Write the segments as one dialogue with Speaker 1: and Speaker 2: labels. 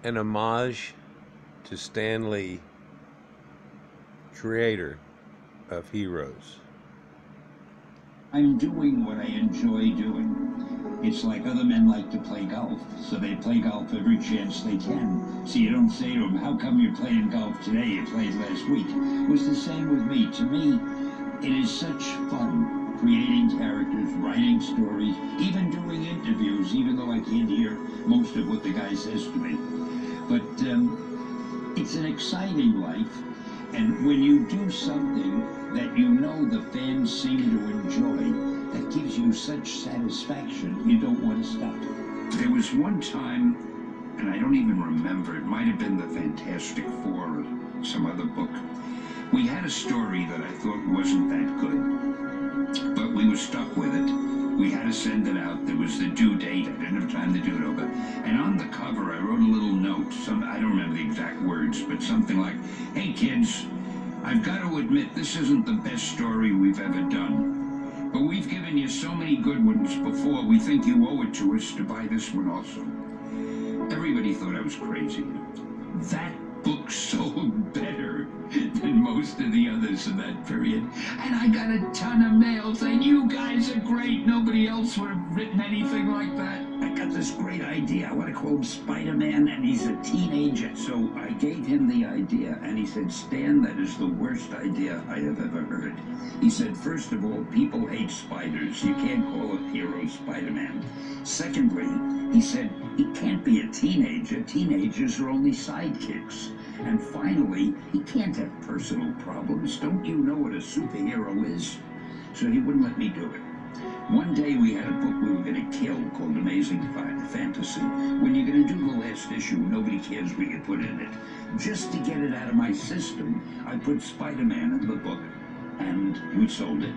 Speaker 1: an homage to Stan Lee, creator of Heroes.
Speaker 2: I'm doing what I enjoy doing. It's like other men like to play golf, so they play golf every chance they can. So you don't say to them, how come you're playing golf today? You played last week. It was the same with me. To me, it is such fun creating characters, writing stories, even doing interviews, even though I can't hear most of what the guy says to me. But it's an exciting life, and when you do something that you know the fans seem to enjoy, that gives you such satisfaction, you don't want to stop. There was one time, and I don't even remember, it might have been the Fantastic Four or some other book. We had a story that I thought wasn't that good, but we were stuck with it. We had to send it out. There was the due date. I didn't have time to do it over. And on the cover, I wrote a little note. I don't remember the exact words, but something like, hey, kids, I've got to admit, this isn't the best story we've ever done. But we've given you so many good ones before, we think you owe it to us to buy this one also. Everybody thought I was crazy. That book sold better than most of the others in that period. And I got a ton of mail saying, you guys are great. Nobody else would have written anything like that. I got this great idea. I want to call him Spider-Man, and he's a teenager. So I gave him the idea, and he said, Stan, that is the worst idea I have ever heard. He said, first of all, people hate spiders. You can't call a hero Spider-Man. Secondly, he said, he can't be a teenager. Teenagers are only sidekicks. And finally, he can't have personal problems. Don't you know what a superhero is? So he wouldn't let me do it. One day we had a book we were going to kill called Amazing Fantasy. When you're going to do the last issue, nobody cares what you put in it. Just to get it out of my system, I put Spider-Man in the book, and we sold it.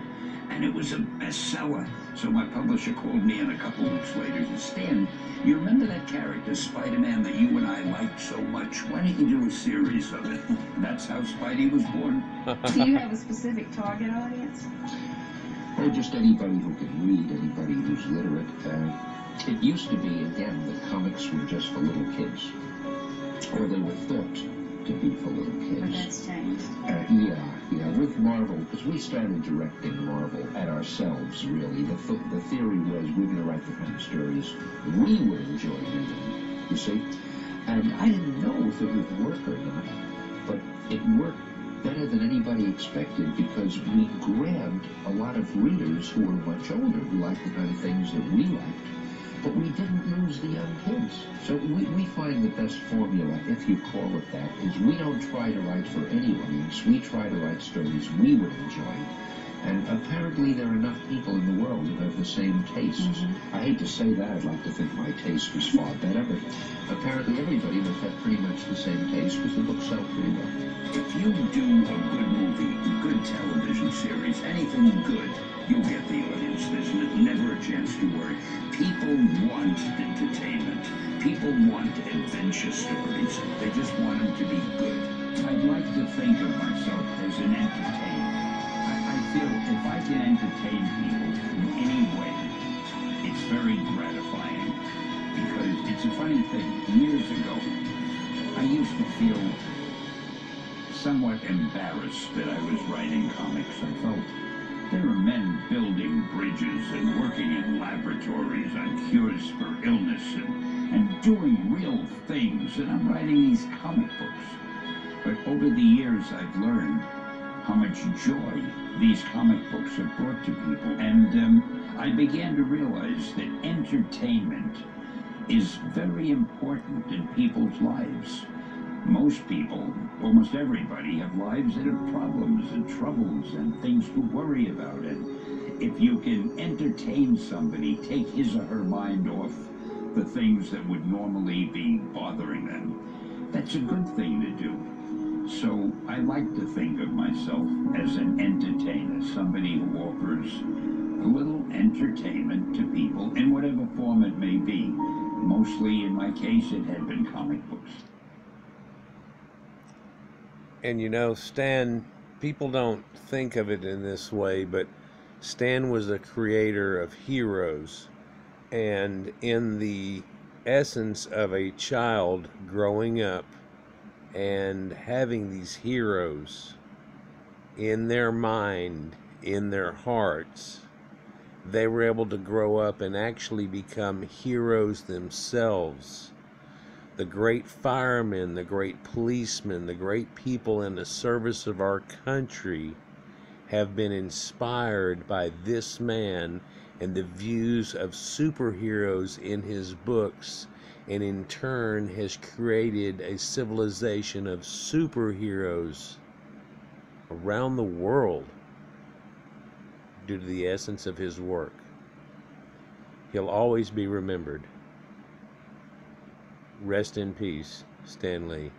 Speaker 2: And it was a bestseller. So my publisher called me in a couple weeks later and said, Stan, you remember that character, Spider-Man, that you and I liked so much? Why don't you do a series of it? And that's how Spidey was born.
Speaker 3: Do you have a specific target audience?
Speaker 4: Or just anybody who can read, anybody who's literate. It used to be, again, that comics were just for little kids. Or they were thought to be for little kids.
Speaker 3: But that's changed.
Speaker 4: Yeah, with Marvel, because we started directing Marvel at ourselves, really. The theory was we were going to write the kind of stories we would enjoy reading, you see? And I didn't know if it would work or not, but it worked better than anybody expected because we grabbed a lot of readers who were much older, who liked the kind of things that we liked. But we didn't lose the young kids. So we find the best formula, if you call it that, is we don't try to write for any audience. We try to write stories we would enjoy. And apparently there are enough people in the world who have the same tastes. I hate to say that. I'd like to think my taste was far better, but apparently everybody must have pretty much the same taste because the books sell pretty well.
Speaker 2: If you do a good movie, a good television series, anything good, you'll get the audience. There's never a chance to worry. People want entertainment. People want adventure stories. They just want them to be good. I'd like to think of myself as an entertainer. I feel if I can entertain people in any way, it's very gratifying. Because it's a funny thing. Years ago, I used to feel somewhat embarrassed that I was writing comics. I felt there are men building bridges and working in laboratories on cures for illness and doing real things, and I'm writing these comic books. But over the years, I've learned how much joy these comic books have brought to people, and I began to realize that entertainment is very important in people's lives. Most people, almost everybody, have lives that have problems and troubles and things to worry about. And if you can entertain somebody, take his or her mind off the things that would normally be bothering them, that's a good thing to do. So I like to think of myself as an entertainer, somebody who offers a little entertainment to people in whatever form it may be. Mostly, in my case, it had been comic books.
Speaker 1: And you know, Stan, people don't think of it in this way, but Stan was a creator of Heroes. And in the essence of a child growing up and having these heroes in their mind, in their hearts. They were able to grow up and actually become heroes themselves. The great firemen, the great policemen, the great people in the service of our country have been inspired by this man and the views of superheroes in his books, and in turn has created a civilization of superheroes around the world due to the essence of his work. He'll always be remembered. Rest in peace, Stan Lee.